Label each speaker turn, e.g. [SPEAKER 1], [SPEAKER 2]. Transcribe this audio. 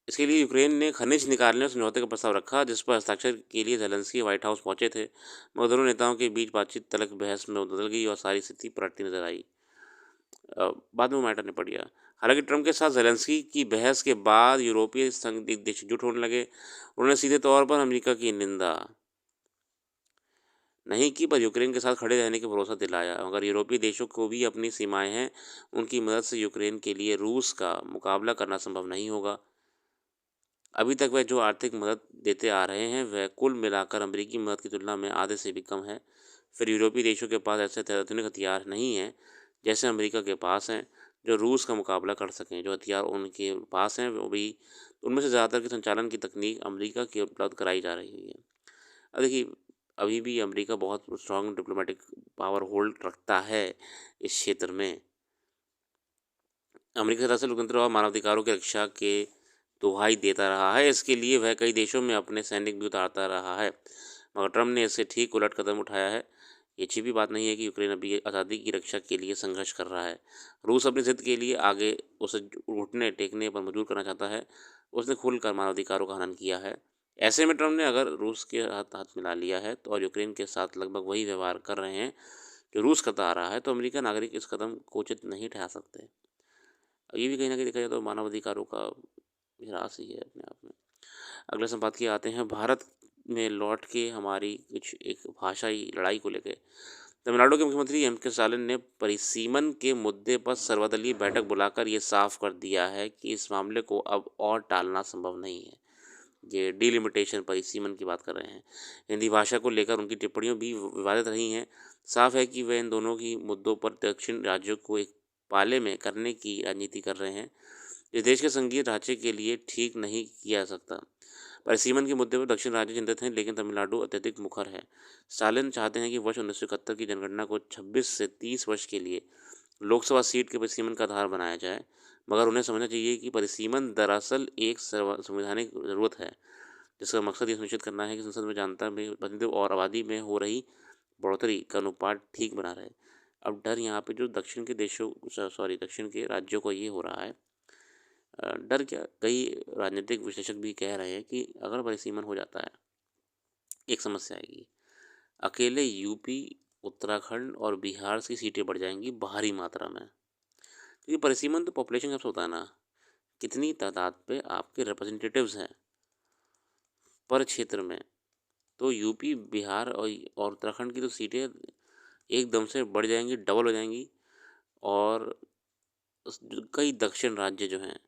[SPEAKER 1] इसके लिए यूक्रेन ने खनिज निकालने और समझौते का प्रस्ताव रखा, जिस पर हस्ताक्षर के लिए ज़ेलेंस्की व्हाइट हाउस पहुंचे थे, मगर दोनों नेताओं के बीच बातचीत तलक बहस में बदल गई और सारी स्थिति पलटती नजर आई। बाद में वो मैटर निपट गया। हालांकि ट्रंप के साथ ज़ेलेंस्की की बहस के बाद यूरोपीय संघ देश एकजुट होने लगे। उन्होंने सीधे तौर पर अमेरिका की निंदा नहीं की, पर यूक्रेन के साथ खड़े रहने का भरोसा दिलाया। मगर यूरोपीय देशों को भी अपनी सीमाएं हैं, उनकी मदद से यूक्रेन के लिए रूस का मुकाबला करना संभव नहीं होगा। अभी तक वह जो आर्थिक मदद देते आ रहे हैं, वह कुल मिलाकर अमेरिकी मदद की तुलना में आधे से भी कम है। फिर यूरोपीय देशों के पास ऐसे आधुनिक हथियार नहीं हैं जैसे अमेरिका के पास हैं, जो रूस का मुकाबला कर सकें। जो हथियार उनके पास हैं, वो भी उनमें से ज़्यादातर की संचालन की तकनीक अमेरिका की उपलब्ध कराई जा रही है। अब देखिए, अभी भी अमेरिका बहुत स्ट्रांग डिप्लोमेटिक पावर होल्ड रखता है इस क्षेत्र में। अमेरिका दरअसल लोकतंत्र और मानवाधिकारों की रक्षा के दुहाई देता रहा है। इसके लिए वह कई देशों में अपने सैनिक भी उतारता रहा है, मगर ट्रंप ने इससे ठीक उलट कदम उठाया है। ये छिपी बात नहीं है कि यूक्रेन अभी आज़ादी की रक्षा के लिए संघर्ष कर रहा है। रूस अपनी जिद के लिए आगे उसे घुटने टेकने पर मजबूर करना चाहता है। उसने खुलकर मानवाधिकारों का हनन किया है। ऐसे में ट्रंप ने अगर रूस के हाथ हाथ मिला लिया है तो और यूक्रेन के साथ लगभग वही व्यवहार कर रहे हैं जो रूस करता आ रहा है, तो अमेरिका नागरिक इस कदम को उचित नहीं ठहरा सकते। ये भी कहीं न कहीं देखा जाए तो मानवाधिकारों का ह्रास ही है अपने आप में। अगले संपादकीय की आते हैं भारत में लौट के हमारी कुछ एक भाषाई लड़ाई को लेके। तमिलनाडु के मुख्यमंत्री एम.के. स्टालिन ने परिसीमन के मुद्दे पर सर्वदलीय बैठक बुलाकर ये साफ कर दिया है कि इस मामले को अब और टालना संभव नहीं है। ये डिलिमिटेशन परिसीमन की बात कर रहे हैं। हिंदी भाषा को लेकर उनकी टिप्पणियाँ भी विवादित रही हैं। साफ है कि वे इन दोनों ही मुद्दों पर दक्षिण राज्यों को एक पाले में करने की राजनीति कर रहे हैं। इस देश के संघीय ढांचे के लिए ठीक नहीं किया जा सकता। परिसीमन के मुद्दे पर दक्षिण राज्य चिंतित हैं, लेकिन तमिलनाडु अत्यधिक मुखर है। स्टालिन चाहते हैं कि वर्ष 1971 की जनगणना को 26 से 30 वर्ष के लिए लोकसभा सीट के परिसीमन का आधार बनाया जाए, मगर उन्हें समझना चाहिए कि परिसीमन दरअसल एक संवैधानिक ज़रूरत है, जिसका मकसद ये सुनिश्चित करना है कि संसद में जनता में प्रतिनिधित्व और आबादी में हो रही बढ़ोतरी का अनुपात ठीक बना रहे। अब डर यहाँ पे जो दक्षिण के देशों दक्षिण के राज्यों को ये हो रहा है। डर क्या, कई राजनीतिक विश्लेषक भी कह रहे हैं कि अगर परिसीमन हो जाता है, एक समस्या आएगी। अकेले यूपी, उत्तराखंड और बिहार की सीटें बढ़ जाएंगी भारी मात्रा में, क्योंकि परिसीमन तो पॉपुलेशन का होता है ना, कितनी तादाद पे आपके रिप्रेजेंटेटिव्स हैं पर क्षेत्र में। तो यूपी, बिहार और उत्तराखंड की तो सीटें एकदम से बढ़ जाएंगी, डबल हो जाएंगी। और कई दक्षिण राज्य जो हैं